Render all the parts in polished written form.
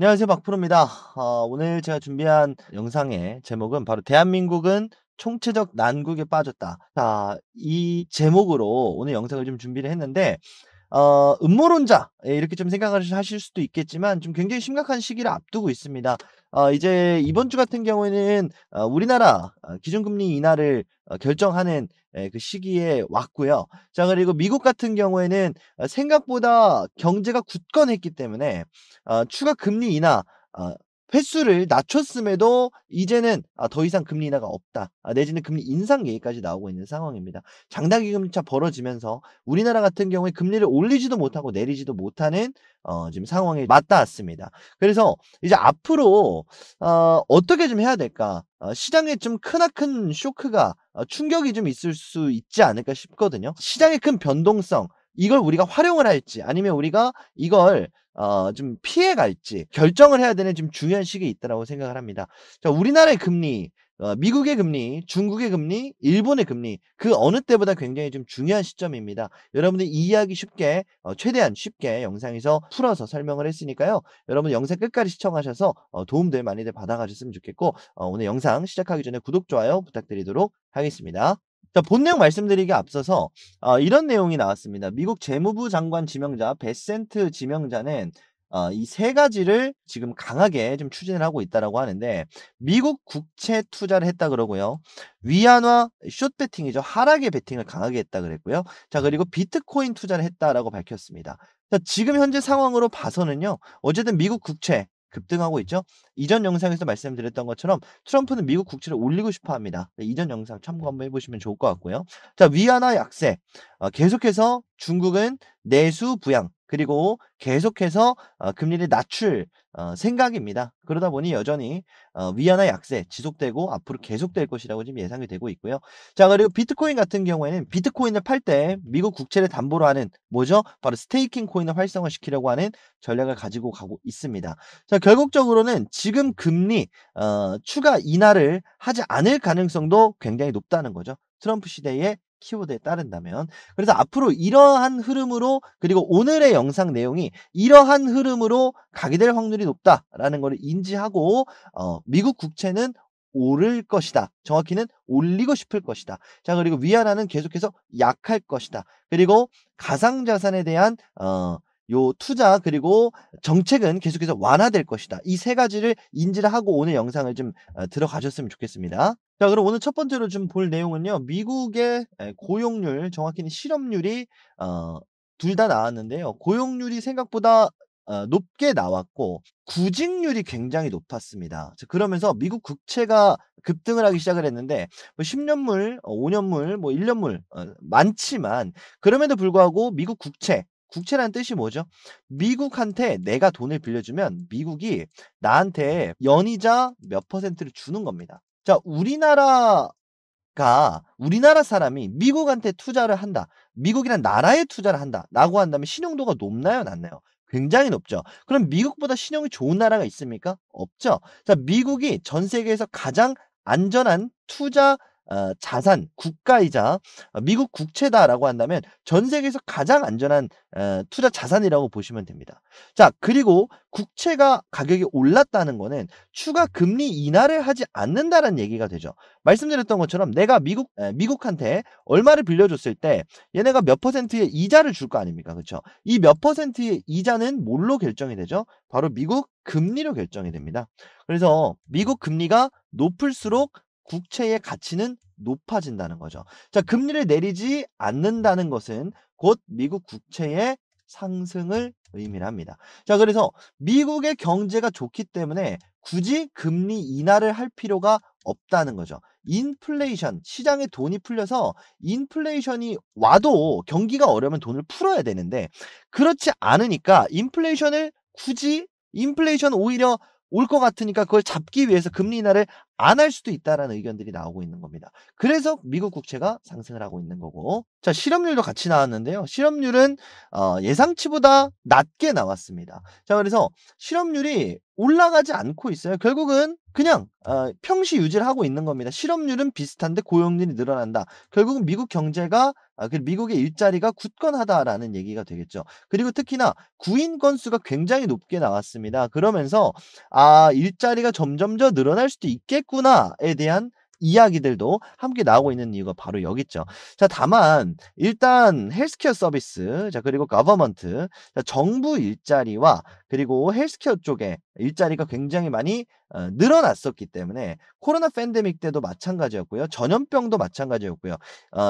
안녕하세요. 박프로입니다. 오늘 제가 준비한 영상의 제목은 바로 "대한민국은 총체적 난국에 빠졌다." 자, 이 제목으로 오늘 영상을 좀 준비를 했는데 음모론자, 이렇게 좀 생각을 하실 수도 있겠지만 좀 굉장히 심각한 시기를 앞두고 있습니다. 이제 이번 주 같은 경우에는 우리나라 기준금리 인하를 결정하는 그 시기에 왔고요. 자, 그리고 미국 같은 경우에는 생각보다 경제가 굳건했기 때문에 추가 금리 인하 횟수를 낮췄음에도 이제는 더 이상 금리 인하가 없다. 내지는 금리 인상 얘기까지 나오고 있는 상황입니다. 장단기 금리차 벌어지면서 우리나라 같은 경우에 금리를 올리지도 못하고 내리지도 못하는 지금 상황에 맞닿았습니다. 그래서 이제 앞으로 어떻게 좀 해야 될까? 시장에 좀 크나큰 쇼크가 충격이 좀 있을 수 있지 않을까 싶거든요. 시장의 큰 변동성, 이걸 우리가 활용을 할지 아니면 우리가 이걸 좀 피해 갈지 결정을 해야 되는 좀 중요한 시기에 있다라고 생각을 합니다. 자, 우리나라의 금리, 미국의 금리, 중국의 금리, 일본의 금리, 그 어느 때보다 굉장히 좀 중요한 시점입니다. 여러분들이 이해하기 쉽게 최대한 쉽게 영상에서 풀어서 설명을 했으니까요. 여러분 영상 끝까지 시청하셔서 도움들 많이들 받아 가셨으면 좋겠고, 오늘 영상 시작하기 전에 구독, 좋아요 부탁드리도록 하겠습니다. 자, 본 내용 말씀드리기에 앞서서 이런 내용이 나왔습니다. 미국 재무부 장관 지명자 베센트 지명자는 이 세 가지를 지금 강하게 좀 추진을 하고 있다라고 하는데, 미국 국채 투자를 했다 그러고요. 위안화 숏 베팅이죠. 하락의 베팅을 강하게 했다 그랬고요. 자, 그리고 비트코인 투자를 했다라고 밝혔습니다. 자, 지금 현재 상황으로 봐서는요. 어쨌든 미국 국채 급등하고 있죠. 이전 영상에서 말씀드렸던 것처럼 트럼프는 미국 국채를 올리고 싶어 합니다. 네, 이전 영상 참고 한번 해 보시면 좋을 것 같고요. 자, 위안화 약세. 계속해서 중국은 내수 부양, 그리고 계속해서 금리를 낮출 생각입니다. 그러다 보니 여전히 위안화 약세 지속되고 앞으로 계속될 것이라고 지금 예상이 되고 있고요. 자, 그리고 비트코인 같은 경우에는 비트코인을 팔 때 미국 국채를 담보로 하는 뭐죠? 바로 스테이킹 코인을 활성화시키려고 하는 전략을 가지고 가고 있습니다. 자, 결국적으로는 지금 금리 추가 인하를 하지 않을 가능성도 굉장히 높다는 거죠. 트럼프 시대의 키워드에 따른다면. 그래서 앞으로 이러한 흐름으로, 그리고 오늘의 영상 내용이 이러한 흐름으로 가게 될 확률이 높다라는 거를 인지하고 미국 국채는 오를 것이다. 정확히는 올리고 싶을 것이다. 자, 그리고 위안화는 계속해서 약할 것이다. 그리고 가상자산에 대한 요 투자, 그리고 정책은 계속해서 완화될 것이다. 이 세 가지를 인지를 하고 오늘 영상을 좀 들어가셨으면 좋겠습니다. 자, 그럼 오늘 첫 번째로 좀 볼 내용은요. 미국의 고용률, 정확히는 실업률이 둘 다 나왔는데요. 고용률이 생각보다 높게 나왔고 구직률이 굉장히 높았습니다. 자, 그러면서 미국 국채가 급등을 하기 시작을 했는데, 뭐 10 년물, 5 년물, 뭐 1 년물 많지만, 그럼에도 불구하고 미국 국채라는 뜻이 뭐죠? 미국한테 내가 돈을 빌려주면 미국이 나한테 연이자 몇 퍼센트를 주는 겁니다. 자, 우리나라 사람이 미국한테 투자를 한다, 미국이란 나라에 투자를 한다라고 한다면 신용도가 높나요, 낮나요? 굉장히 높죠. 그럼 미국보다 신용이 좋은 나라가 있습니까? 없죠. 자, 미국이 전 세계에서 가장 안전한 투자 자산, 국가이자 미국 국채다라고 한다면 전 세계에서 가장 안전한 투자 자산이라고 보시면 됩니다. 자, 그리고 국채가 가격이 올랐다는 거는 추가 금리 인하를 하지 않는다라는 얘기가 되죠. 말씀드렸던 것처럼 내가 미국한테 얼마를 빌려줬을 때 얘네가 몇 퍼센트의 이자를 줄 거 아닙니까? 그쵸? 이 몇 퍼센트의 이자는 뭘로 결정이 되죠? 바로 미국 금리로 결정이 됩니다. 그래서 미국 금리가 높을수록 국채의 가치는 높아진다는 거죠. 자, 금리를 내리지 않는다는 것은 곧 미국 국채의 상승을 의미를 합니다. 자, 그래서 미국의 경제가 좋기 때문에 굳이 금리 인하를 할 필요가 없다는 거죠. 인플레이션, 시장에 돈이 풀려서 인플레이션이 와도 경기가 어려우면 돈을 풀어야 되는데, 그렇지 않으니까 인플레이션 오히려 올 것 같으니까 그걸 잡기 위해서 금리 인하를 안 할 수도 있다라는 의견들이 나오고 있는 겁니다. 그래서 미국 국채가 상승을 하고 있는 거고. 자, 실업률도 같이 나왔는데요. 실업률은 예상치보다 낮게 나왔습니다. 자, 그래서 실업률이 올라가지 않고 있어요. 결국은 그냥 평시 유지를 하고 있는 겁니다. 실업률은 비슷한데 고용률이 늘어난다. 결국은 미국 경제가 미국의 일자리가 굳건하다라는 얘기가 되겠죠. 그리고 특히나 구인 건수가 굉장히 높게 나왔습니다. 그러면서 '아, 일자리가 점점 더 늘어날 수도 있겠구나.'에 대한 이야기들도 함께 나오고 있는 이유가 바로 여기 있죠. 자, 다만 일단 헬스케어 서비스, 자, 그리고 거버먼트, 자, 정부 일자리와 그리고 헬스케어 쪽에 일자리가 굉장히 많이 늘어났었기 때문에 코로나 팬데믹 때도 마찬가지였고요. 전염병도 마찬가지였고요.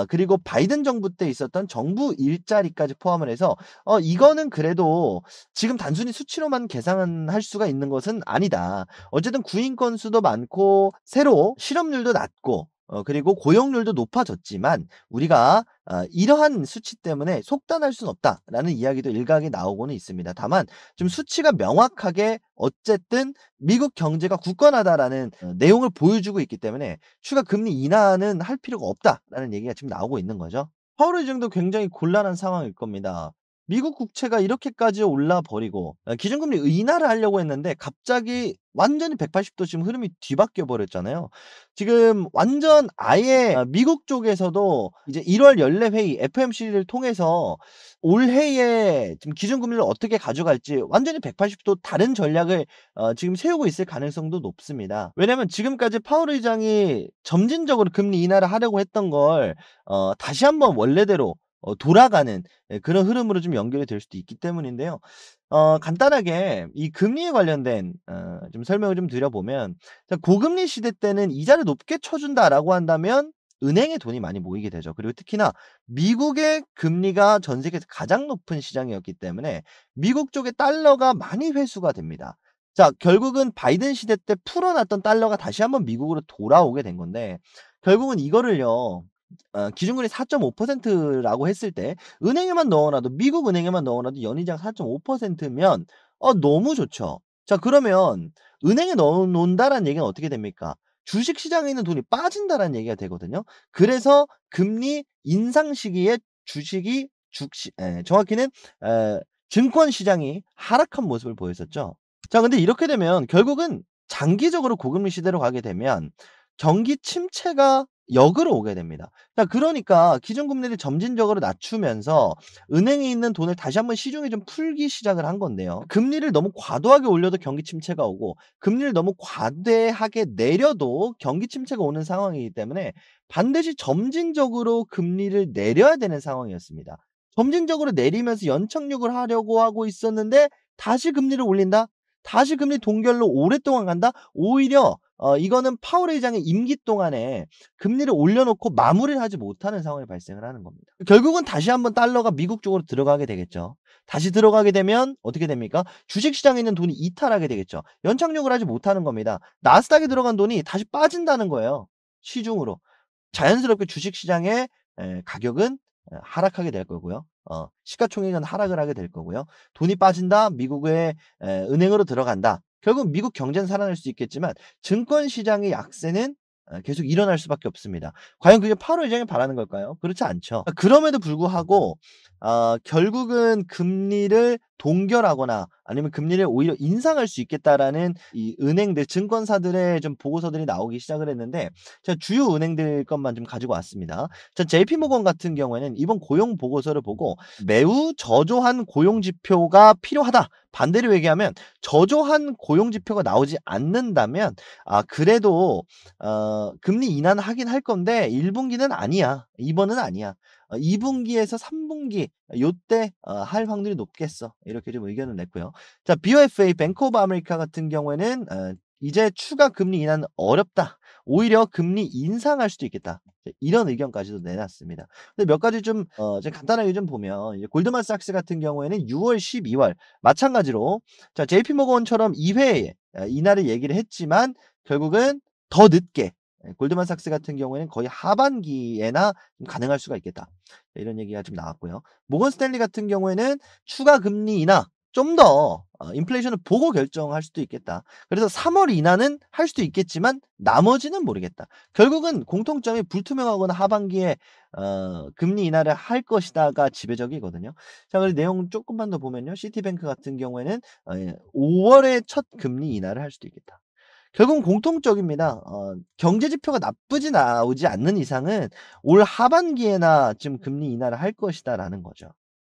그리고 바이든 정부 때 있었던 정부 일자리까지 포함을 해서 이거는 그래도 지금 단순히 수치로만 계산할 수가 있는 것은 아니다. 어쨌든 구인 건수도 많고 새로 실업률도 낮고 그리고 고용률도 높아졌지만 우리가 이러한 수치 때문에 속단할 수는 없다라는 이야기도 일각에 나오고는 있습니다. 다만 좀 수치가 명확하게 어쨌든 미국 경제가 굳건하다라는 내용을 보여주고 있기 때문에 추가 금리 인하는 할 필요가 없다라는 얘기가 지금 나오고 있는 거죠. 파월 의장도 굉장히 곤란한 상황일 겁니다. 미국 국채가 이렇게까지 올라 버리고 기준금리 인하를 하려고 했는데 갑자기 완전히 180도 지금 흐름이 뒤바뀌어 버렸잖아요. 지금 완전 아예 미국 쪽에서도 이제 1월 연례 회의 FOMC를 통해서 올해에 지금 기준금리를 어떻게 가져갈지 완전히 180도 다른 전략을 지금 세우고 있을 가능성도 높습니다. 왜냐하면 지금까지 파월 의장이 점진적으로 금리 인하를 하려고 했던 걸 다시 한번 원래대로 돌아가는 그런 흐름으로 좀 연결이 될 수도 있기 때문인데요. 간단하게 이 금리에 관련된 좀 설명을 좀 드려 보면, 자, 고금리 시대 때는 "이자를 높게 쳐 준다."라고 한다면 은행에 돈이 많이 모이게 되죠. 그리고 특히나 미국의 금리가 전 세계에서 가장 높은 시장이었기 때문에 미국 쪽의 달러가 많이 회수가 됩니다. 자, 결국은 바이든 시대 때 풀어 놨던 달러가 다시 한번 미국으로 돌아오게 된 건데, 결국은 이거를요 기준금리 4.5%라고 했을 때 은행에만 넣어 놔도, 미국 은행에만 넣어 놔도 연이자가 4.5%면 너무 좋죠. 자, 그러면 은행에 넣어 놓는다라는 얘기는 어떻게 됩니까? 주식 시장에 있는 돈이 빠진다라는 얘기가 되거든요. 그래서 금리 인상 시기에 주식이 정확히는 에 증권 시장이 하락한 모습을 보였었죠. 자, 근데 이렇게 되면 결국은 장기적으로 고금리 시대로 가게 되면 경기 침체가 역으로 오게 됩니다. 자, 그러니까 기준금리를 점진적으로 낮추면서 은행에 있는 돈을 다시 한번 시중에 좀 풀기 시작을 한 건데요. 금리를 너무 과도하게 올려도 경기 침체가 오고 금리를 너무 과대하게 내려도 경기 침체가 오는 상황이기 때문에 반드시 점진적으로 금리를 내려야 되는 상황이었습니다. 점진적으로 내리면서 연착륙을 하려고 하고 있었는데 다시 금리를 올린다? 다시 금리 동결로 오랫동안 간다? 오히려 이거는 파월 의장의 임기 동안에 금리를 올려놓고 마무리를 하지 못하는 상황이 발생을 하는 겁니다. 결국은 다시 한번 달러가 미국 쪽으로 들어가게 되겠죠. 다시 들어가게 되면 어떻게 됩니까? 주식 시장에 있는 돈이 이탈하게 되겠죠. 연착륙을 하지 못하는 겁니다. 나스닥에 들어간 돈이 다시 빠진다는 거예요, 시중으로. 자연스럽게 주식 시장의 가격은 하락하게 될 거고요. 시가총액은 하락을 하게 될 거고요. 돈이 빠진다. 미국의 은행으로 들어간다. 결국 미국 경제는 살아날 수 있겠지만 증권 시장의 약세는 계속 일어날 수밖에 없습니다. 과연 그게 8월 의장이 바라는 걸까요? 그렇지 않죠. 그럼에도 불구하고 결국은 금리를 동결하거나 아니면 금리를 오히려 인상할 수 있겠다라는 이 은행들, 증권사들의 좀 보고서들이 나오기 시작을 했는데, 제가 주요 은행들 것만 좀 가지고 왔습니다. 자, JP 모건 같은 경우에는 이번 고용 보고서를 보고 "매우 저조한 고용 지표가 필요하다." 반대로 얘기하면 저조한 고용 지표가 나오지 않는다면 그래도 금리 인하는 하긴 할 건데 1 분기는 아니야. 2 번은 아니야. 2 분기에서 3 분기 요때 할 확률이 높겠어. 이렇게 좀 의견을 냈고요. 자, BofA 뱅크 오브 아메리카 같은 경우에는 "이제 추가 금리 인하는 어렵다. 오히려 금리 인상할 수도 있겠다." 이런 의견까지도 내놨습니다. 근데 몇 가지 좀 좀 간단하게 좀 보면, 이제 골드만삭스 같은 경우에는 6 월, 12월 마찬가지로, 자, JP 모건처럼 2 회 인하를 얘기를 했지만 결국은 더 늦게, 골드만삭스 같은 경우에는 거의 하반기에나 좀 가능할 수가 있겠다. 이런 얘기가 좀 나왔고요. 모건 스탠리 같은 경우에는 추가 금리 인하 좀 더 인플레이션을 보고 결정할 수도 있겠다. 그래서 3월 인하는 할 수도 있겠지만 나머지는 모르겠다. 결국은 공통점이 불투명하거나 하반기에 금리 인하를 할 것이다가 지배적이거든요. 자, 그리고 내용 쪼끔만 더 보면요. 시티뱅크 같은 경우에는 5 월에 첫 금리 인하를 할 수도 있겠다. 결국은 공통적입니다. 경제 지표가 나쁘게 나오지 않는 이상은 올 하반기에나 좀 금리 인하를 할 것이다라는 거죠.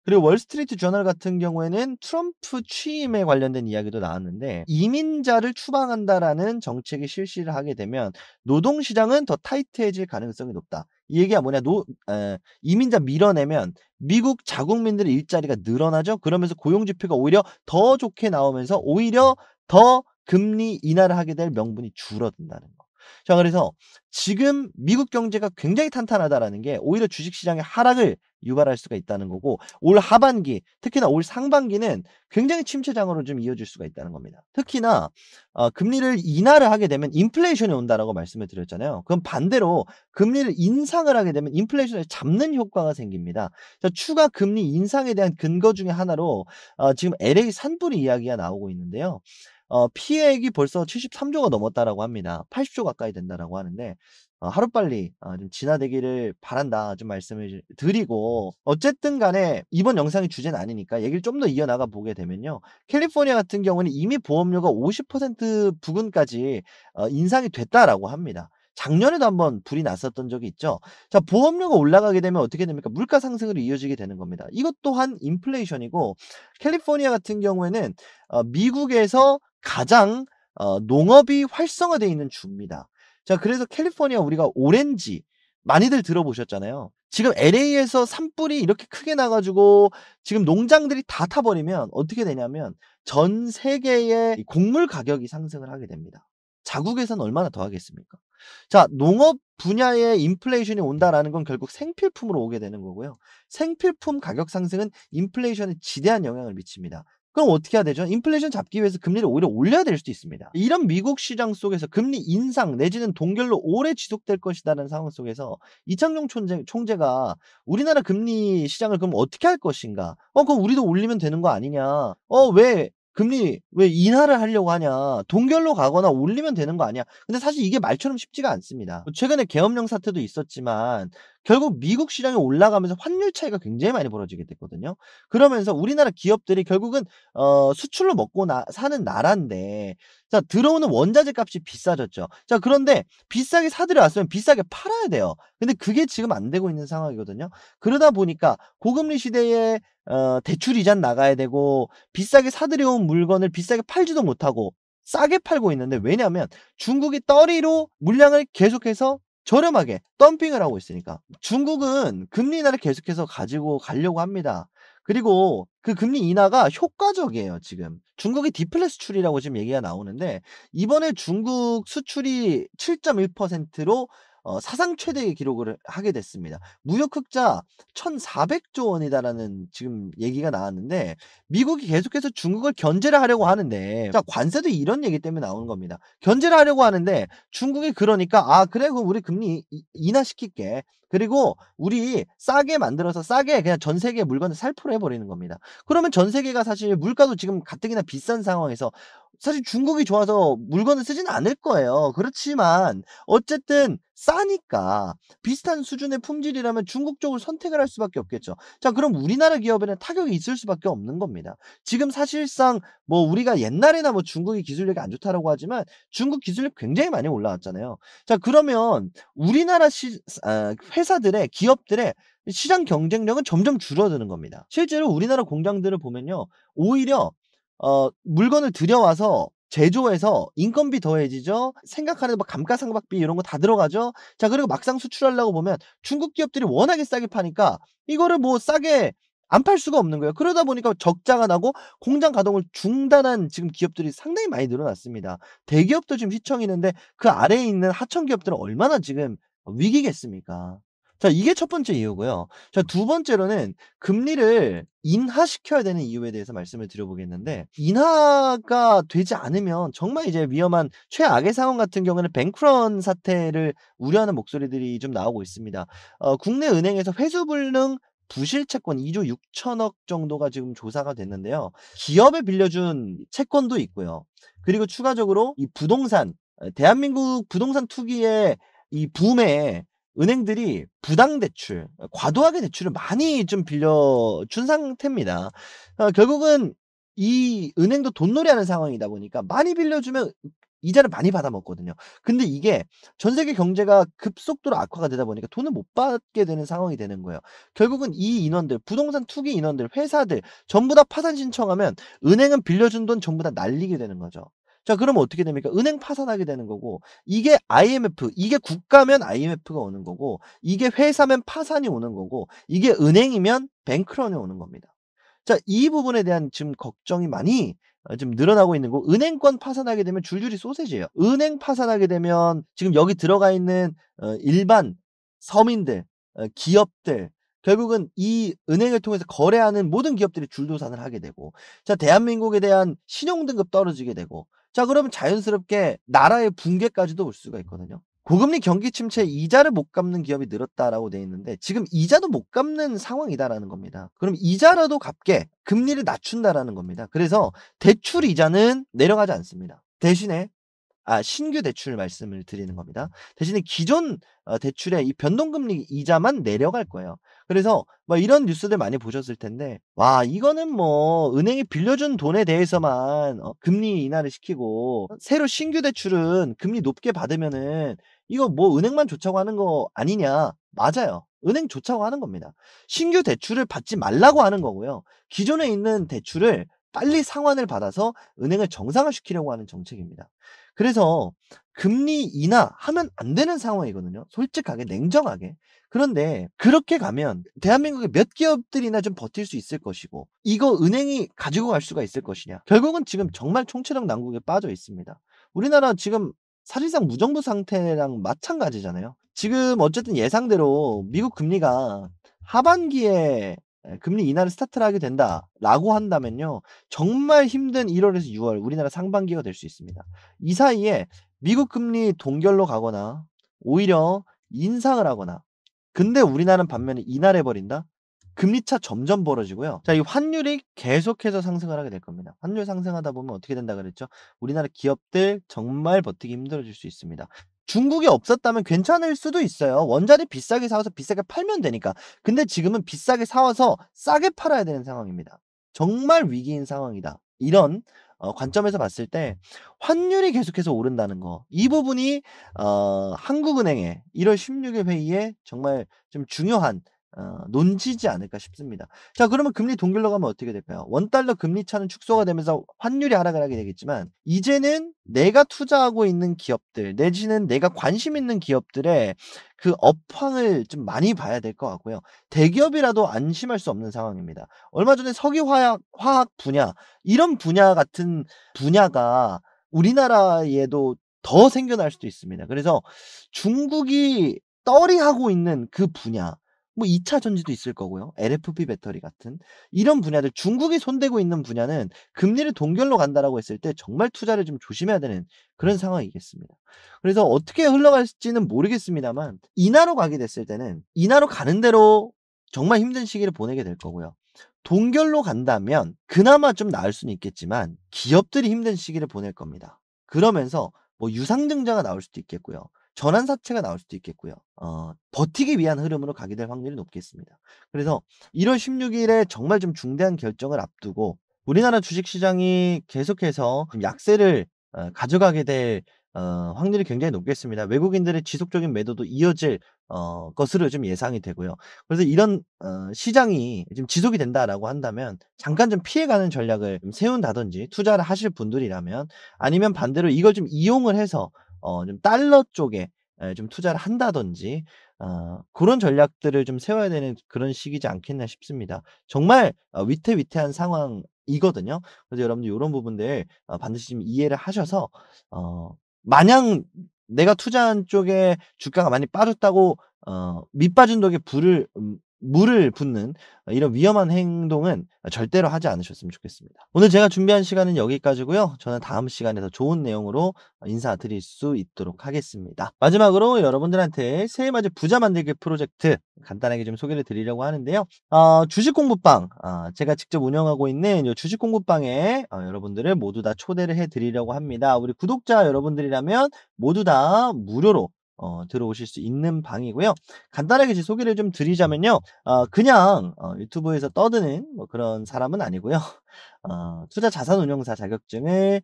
그리고 월스트리트 저널 같은 경우에는 트럼프 취임에 관련된 이야기도 나왔는데 "이민자를 추방한다."라는 정책이 실시를 하게 되면 "노동 시장은 더 타이트해질 가능성이 높다." 이 얘기가 뭐냐 이민자 밀어내면 미국 자국민들의 일자리가 늘어나죠. 그러면서 고용 지표가 오히려 더 좋게 나오면서 오히려 더 금리 인하를 하게 될 명분이 줄어든다는 거. 자, 그래서 지금 미국 경제가 굉장히 탄탄하다라는 게 오히려 주식 시장의 하락을 유발할 수가 있다는 거고 올 하반기 특히나 올 상반기는 굉장히 침체장으로 좀 이어질 수가 있다는 겁니다. 특히나 금리를 인하를 하게 되면 인플레이션이 온다라고 말씀을 드렸잖아요. 그럼 반대로 금리를 인상을 하게 되면 인플레이션을 잡는 효과가 생깁니다. 자, 추가 금리 인상에 대한 근거 중에 하나로 지금 LA 산불이 이야기가 나오고 있는데요. 피해액이 벌써 73 조가 넘었다라고 합니다. 80조 가까이 된다라고 하는데 하루빨리 좀 진화되기를 바란다 좀 말씀을 드리고 어쨌든 간에 이번 영상의 주제는 아니니까 얘기를 좀 더 이어나가 보게 되면요. 캘리포니아 같은 경우는 이미 보험료가 50% 부근까지 인상이 됐다라고 합니다. 작년에도 한번 불이 났었던 적이 있죠. 자, 보험료가 올라가게 되면 어떻게 됩니까? 물가 상승으로 이어지게 되는 겁니다. 이것 또한 인플레이션이고 캘리포니아 같은 경우에는 미국에서 가장 농업이 활성화되어 있는 주입니다. 자, 그래서 캘리포니아 우리가 오렌지 많이들 들어보셨잖아요. 지금 LA에서 산불이 이렇게 크게 나 가지고 지금 농장들이 다 타 버리면 어떻게 되냐면 전 세계의 이 곡물 가격이 상승을 하게 됩니다. 자국에서는 얼마나 더 하겠습니까? 자, 농업 분야에 인플레이션이 온다라는 건 결국 생필품으로 오게 되는 거고요. 생필품 가격 상승은 인플레이션에 지대한 영향을 미칩니다. 그럼 어떻게 해야 되죠? 인플레이션 잡기 위해서 금리를 오히려 올려야 될 수도 있습니다. 이런 미국 시장 속에서 금리 인상 내지는 동결로 오래 지속될 것이다라는 상황 속에서 이창용 총재가 "우리나라 금리 시장을 그럼 어떻게 할 것인가? 그럼 우리도 올리면 되는 거 아니냐? 왜 금리 왜 인하를 하려고 하냐? 동결로 가거나 올리면 되는 거 아니야?" 근데 사실 이게 말처럼 쉽지가 않습니다. 최근에 계엄령 사태도 있었지만 결국 미국 시장이 올라가면서 환율 차이가 굉장히 많이 벌어지게 됐거든요. 그러면서 우리나라 기업들이 결국은 수출로 먹고 사는 나라인데 자, 들어오는 원자재 값이 비싸졌죠. 자, 그런데 비싸게 사들여 왔으면 비싸게 팔아야 돼요. 근데 그게 지금 안 되고 있는 상황이거든요. 그러다 보니까 고금리 시대에 대출 이자 나가야 되고 비싸게 사들여 온 물건을 비싸게 팔지도 못하고 싸게 팔고 있는데 왜냐하면 중국이 떨이로 물량을 계속해서 저렴하게 덤핑을 하고 있으니까. 중국은 금리 인하를 계속해서 가지고 가려고 합니다. 그리고 그 금리 인하가 효과적이에요 지금. 중국이 디플레 수출이라고 지금 얘기가 나오는데 이번에 중국 수출이 7.1%로 사상 최대의 기록을 하게 됐습니다. 무역 흑자 1,400조 원이다라는 지금 얘기가 나왔는데 미국이 계속해서 중국을 견제를 하려고 하는데 자, 관세도 이런 얘기 때문에 나오는 겁니다. 견제를 하려고 하는데 중국이 그러니까 "아 그래 그럼 우리 금리 인하시킬게. 그리고 우리 싸게 만들어서 싸게 그냥 전 세계 물건을 살포를 해 버리는 겁니다." 그러면 전 세계가 사실 물가도 지금 가뜩이나 비싼 상황에서 사실 중국이 좋아서 물건을 쓰진 않을 거예요. 그렇지만 어쨌든 싸니까 비슷한 수준의 품질이라면 중국 쪽을 선택을 할 수밖에 없겠죠. 자, 그럼 우리나라 기업에는 타격이 있을 수밖에 없는 겁니다. 지금 사실상 뭐 우리가 옛날에나 뭐 중국이 기술력이 안 좋다라고 하지만 중국 기술력 굉장히 많이 올라왔잖아요. 자, 그러면 우리나라 회사들의 기업들의 시장 경쟁력은 점점 줄어드는 겁니다. 실제로 우리나라 공장들을 보면요. 오히려 물건을 들여와서 제조해서 인건비 더해지죠. 생각하는 뭐 감가상각비 이런 거 다 들어가죠. 자, 그리고 막상 수출하려고 보면 중국 기업들이 워낙에 싸게 파니까 이거를 뭐 싸게 안 팔 수가 없는 거예요. 그러다 보니까 적자가 나고 공장 가동을 중단한 지금 기업들이 상당히 많이 늘어났습니다. 대기업도 지금 휘청이는데 그 아래에 있는 하청 기업들은 얼마나 지금 위기겠습니까? 자, 이게 첫 번째 이유고요. 자, 두 번째로는 금리를 인하시켜야 되는 이유에 대해서 말씀을 드려보겠는데 인하가 되지 않으면 정말 이제 위험한 최악의 상황 같은 경우에는 뱅크런 사태를 우려하는 목소리들이 좀 나오고 있습니다. 국내 은행에서 회수 불능 부실 채권 2조 6천억 정도가 지금 조사가 됐는데요. 기업에 빌려준 채권도 있고요. 그리고 추가적으로 이 부동산 대한민국 부동산 투기의 이 붐에 은행들이 부당 대출, 과도하게 대출을 많이 좀 빌려준 상태입니다. 결국은 이 은행도 돈놀이하는 상황이다 보니까 많이 빌려주면 이자를 많이 받아 먹거든요. 근데 이게 전 세계 경제가 급속도로 악화가 되다 보니까 돈을 못 받게 되는 상황이 되는 거예요. 결국은 이 인원들, 부동산 투기 인원들, 회사들 전부 다 파산 신청하면 은행은 빌려준 돈 전부 다 날리게 되는 거죠. 자 그러면 어떻게 됩니까? 은행 파산하게 되는 거고 이게 IMF 이게 국가면 IMF가 오는 거고 이게 회사면 파산이 오는 거고 이게 은행이면 뱅크런이 오는 겁니다. 자 이 부분에 대한 지금 걱정이 많이 좀 늘어나고 있는 거 은행권 파산하게 되면 줄줄이 소세지예요. 은행 파산하게 되면 지금 여기 들어가 있는 일반 서민들 기업들 결국은 이 은행을 통해서 거래하는 모든 기업들이 줄도산을 하게 되고 자 대한민국에 대한 신용 등급 떨어지게 되고 자 그러면 자연스럽게 나라의 붕괴까지도 올 수가 있거든요. 고금리 경기 침체에 이자를 못 갚는 기업이 늘었다라고 돼 있는데 지금 이자도 못 갚는 상황이다라는 겁니다. 그럼 이자라도 갚게 금리를 낮춘다라는 겁니다. 그래서 대출 이자는 내려가지 않습니다. 대신에 신규 대출 말씀을 드리는 겁니다. 대신에 기존 대출의 이 변동금리 이자만 내려갈 거예요. 그래서 뭐 이런 뉴스들 많이 보셨을 텐데 와 이거는 뭐 은행이 빌려준 돈에 대해서만 금리 인하를 시키고 새로 신규 대출은 금리 높게 받으면은 이거 뭐 은행만 좋자고 하는 거 아니냐. 맞아요. 은행 좋자고 하는 겁니다. 신규 대출을 받지 말라고 하는 거고요. 기존에 있는 대출을 빨리 상환을 받아서 은행을 정상화시키려고 하는 정책입니다. 그래서 금리 인하하면 안 되는 상황이거든요. 솔직하게 냉정하게. 그런데 그렇게 가면 대한민국의 몇 기업들이나 좀 버틸 수 있을 것이고 이거 은행이 가지고 갈 수가 있을 것이냐. 결국은 지금 정말 총체적 난국에 빠져 있습니다. 우리나라 지금 사실상 무정부 상태랑 마찬가지잖아요. 지금 어쨌든 예상대로 미국 금리가 하반기에 금리 인하를 스타트를 하게 된다라고 한다면요. 정말 힘든 1 월에서 6월 우리나라 상반기가 될 수 있습니다. 이 사이에 미국 금리 동결로 가거나 오히려 인상을 하거나 근데 우리나라는 반면에 인하를 해 버린다? 금리 차 점점 벌어지고요. 자 이 환율이 계속해서 상승을 하게 될 겁니다. 환율 상승하다 보면 어떻게 된다 그랬죠? 우리나라 기업들 정말 버티기 힘들어질 수 있습니다. 중국이 없었다면 괜찮을 수도 있어요. 원자재 비싸게 사 와서 비싸게 팔면 되니까. 근데 지금은 비싸게 사 와서 싸게 팔아야 되는 상황입니다. 정말 위기인 상황이다. 이런 관점에서 봤을 때 환율이 계속해서 오른다는 거 이 부분이 한국은행의 1월 16일 회의에 정말 좀 중요한 논지지 않을까 싶습니다. 자 그러면 금리 동결로 가면 어떻게 될까요? 원달러 금리 차는 축소가 되면서 환율이 하락을 하게 되겠지만 이제는 내가 투자하고 있는 기업들 내지는 내가 관심 있는 기업들의 그 업황을 좀 많이 봐야 될 것 같고요. 대기업이라도 안심할 수 없는 상황입니다. 얼마 전에 석유화학 분야 이런 분야 같은 분야가 우리나라에도 더 생겨날 수도 있습니다. 그래서 중국이 떨이하고 있는 그 분야 뭐 2차 전지도 있을 거고요. LFP 배터리 같은 이런 분야들 중국이 손대고 있는 분야는 금리를 동결로 간다라고 했을 때 정말 투자를 좀 조심해야 되는 그런 상황이겠습니다. 그래서 어떻게 흘러갈지는 모르겠습니다만 인하로 가게 됐을 때는 인하로 가는 대로 정말 힘든 시기를 보내게 될 거고요. 동결로 간다면 그나마 좀 나을 수는 있겠지만 기업들이 힘든 시기를 보낼 겁니다. 그러면서 뭐 유상증자가 나올 수도 있겠고요. 전환사채가 나올 수도 있겠고요. 버티기 위한 흐름으로 가게 될 확률이 높겠습니다. 그래서 1월 16 일에 정말 좀 중대한 결정을 앞두고 우리나라 주식시장이 계속해서 좀 약세를 가져가게 될 확률이 굉장히 높겠습니다. 외국인들의 지속적인 매도도 이어질 것으로 좀 예상이 되고요. 그래서 이런 시장이 좀 지속이 된다라고 한다면 잠깐 좀 피해가는 전략을 좀 세운다든지 투자를 하실 분들이라면 아니면 반대로 이걸 좀 이용을 해서 좀 달러 쪽에 좀 투자를 한다든지 고런 전략들을 좀 세워야 되는 그런 시기지 않겠나 싶습니다. 정말 위태위태한 상황이거든요. 그래서 여러분들 요런 부분들 반드시 좀 이해를 하셔서 마냥 내가 투자한 쪽에 주가가 많이 빠졌다고 밑 빠진 독에 불을 물을 붓는 이런 위험한 행동은 절대로 하지 않으셨으면 좋겠습니다. 오늘 제가 준비한 시간은 여기까지고요. 저는 다음 시간에 더 좋은 내용으로 인사드릴 수 있도록 하겠습니다. 마지막으로 여러분들한테 새해맞이 부자 만들기 프로젝트 간단하게 좀 소개를 드리려고 하는데요. 주식 공부방, 제가 직접 운영하고 있는 요 주식 공부방에 여러분들을 모두 다 초대를 해 드리려고 합니다. 우리 구독자 여러분들이라면 모두 다 무료로 들어오실 수 있는 방이고요. 간단하게 제 소개를 좀 드리자면요. 그냥 유튜브에서 떠드는 뭐 그런 사람은 아니고요. 투자 자산운용사 자격증을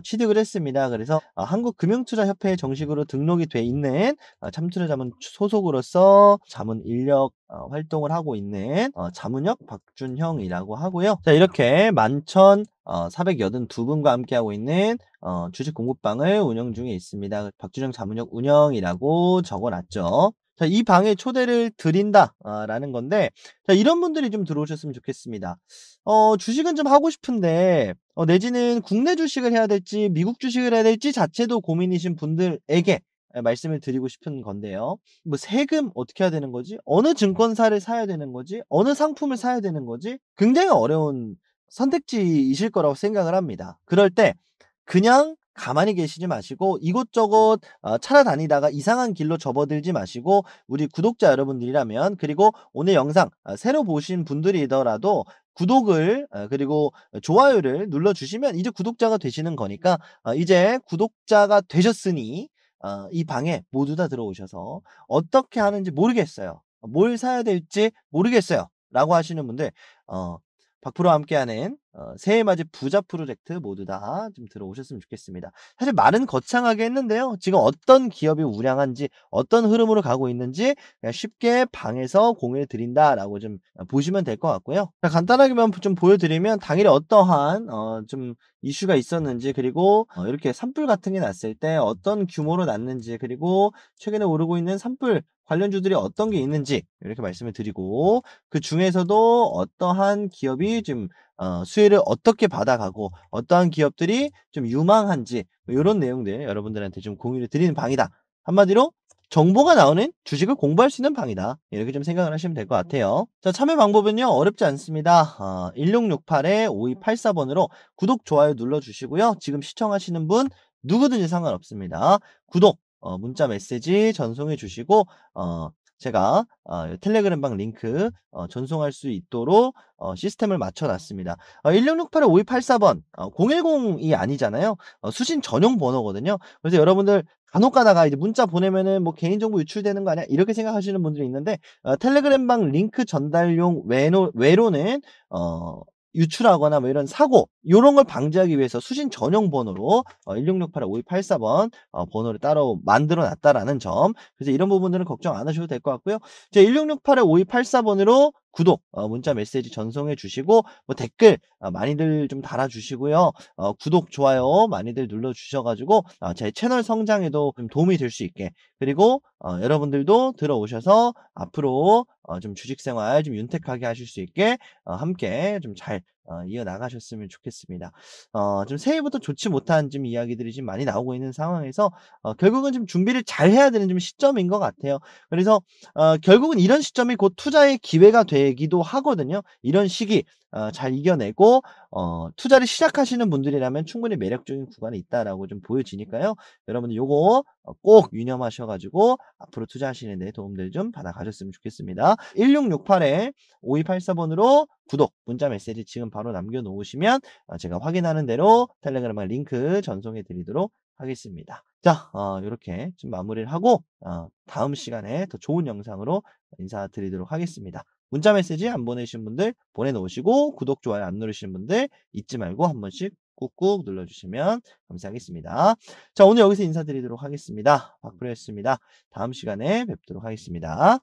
취득을 했습니다. 그래서 한국금융투자협회에 정식으로 등록이 돼 있는 참투자자문 소속으로서 자문 인력 활동을 하고 있는 자문역 박준형이라고 하고요. 자, 이렇게 11,482분과 함께하고 있는 주식 공부방을 운영 중에 있습니다. 박준형 자문역 운영이라고 적어놨죠. 자, 이 방에 초대를 드린다 라는 건데, 자, 이런 분들이 좀 들어오셨으면 좋겠습니다. 주식은 좀 하고 싶은데 내지는 국내 주식을 해야 될지 미국 주식을 해야 될지 자체도 고민이신 분들에게 말씀을 드리고 싶은 건데요. 뭐 세금 어떻게 해야 되는 거지? 어느 증권사를 사야 되는 거지? 어느 상품을 사야 되는 거지? 굉장히 어려운 선택지이실 거라고 생각을 합니다. 그럴 때 그냥 가만히 계시지 마시고 이곳저곳 찾아다니다가 이상한 길로 접어들지 마시고, 우리 구독자 여러분들이라면, 그리고 오늘 영상 새로 보신 분들이더라도 구독을 그리고 좋아요를 눌러주시면 이제 구독자가 되시는 거니까, 이제 구독자가 되셨으니 이 방에 모두 다 들어오셔서 어떻게 하는지 모르겠어요, 뭘 사야 될지 모르겠어요 라고 하시는 분들, 박프로와 함께하는 새해맞이 부자 프로젝트 모두 다 좀 들어오셨으면 좋겠습니다. 사실 말은 거창하게 했는데요. 지금 어떤 기업이 우량한지, 어떤 흐름으로 가고 있는지 그냥 쉽게 방에서 공유를 드린다라고 좀 보시면 될 것 같고요. 자, 간단하게만 좀 보여드리면 당일에 어떠한 좀 이슈가 있었는지, 그리고 이렇게 산불 같은 게 났을 때 어떤 규모로 났는지, 그리고 최근에 오르고 있는 산불 관련주들이 어떤 게 있는지 이렇게 말씀을 드리고, 그 중에서도 어떠한 기업이 좀 수혜를 어떻게 받아가고 어떠한 기업들이 좀 유망한지 뭐 요런 내용들 여러분들한테 좀 공유를 드리는 방이다. 한마디로 정보가 나오는 주식을 공부할 수 있는 방이다. 이렇게 좀 생각을 하시면 될 것 같아요. 자, 참여 방법은요, 어렵지 않습니다. 1668-5284번으로 구독, 좋아요 눌러주시고요. 지금 시청하시는 분 누구든지 상관없습니다. 구독, 문자 메시지 전송해 주시고, 제가 텔레그램방 링크 전송할 수 있도록 시스템을 맞춰 놨습니다. 1668-5284번 010이 아니잖아요. 수신 전용 번호거든요. 그래서 여러분들 간혹 가다가 이제 문자 보내면은 뭐 개인정보 유출되는 거 아니야? 이렇게 생각하시는 분들이 있는데, 텔레그램방 링크 전달용 외로는 유출하거나 뭐 이런 사고 요런 걸 방지하기 위해서 수신 전용 번호로 1668-5284번 번호를 따로 만들어 놨다라는 점. 그래서 이런 부분들은 걱정 안 하셔도 될 것 같고요. 제 1668-5284번으로 구독, 문자 메시지 전송해 주시고, 뭐 댓글 많이들 좀 달아 주시고요. 구독, 좋아요 많이들 눌러 주셔 가지고 제 채널 성장에도 좀 도움이 될 수 있게, 그리고 여러분들도 들어오셔서 앞으로 좀 주식 생활 좀 윤택하게 하실 수 있게 함께 좀 잘 이어나가셨으면 좋겠습니다. 좀 새해부터 좋지 못한 좀 이야기들이 좀 많이 나오고 있는 상황에서 결국은 좀 준비를 잘 해야 되는 좀 시점인 것 같아요. 그래서 결국은 이런 시점이 곧 투자의 기회가 되기도 하거든요. 이런 시기 잘 이겨내고 투자를 시작하시는 분들이라면 충분히 매력적인 구간에 있다라고 좀 보여지니까요. 여러분들 요거 꼭 유념하셔 가지고 앞으로 투자하시는 데 도움들 좀 받아 가셨으면 좋겠습니다. 1668-5284번으로 구독, 문자 메시지 지금 바로 남겨 놓으시면 제가 확인하는 대로 텔레그램 링크 전송해 드리도록 하겠습니다. 자, 요렇게 좀 마무리를 하고 다음 시간에 더 좋은 영상으로 인사드리도록 하겠습니다. 문자 메시지 안 보내신 분들 보내 놓으시고, 구독, 좋아요 안 누르시는 분들 잊지 말고 한 번씩 꾹꾹 눌러주시면 감사하겠습니다. 자, 오늘 여기서 인사드리도록 하겠습니다. 박프로였습니다. 다음 시간에 뵙도록 하겠습니다.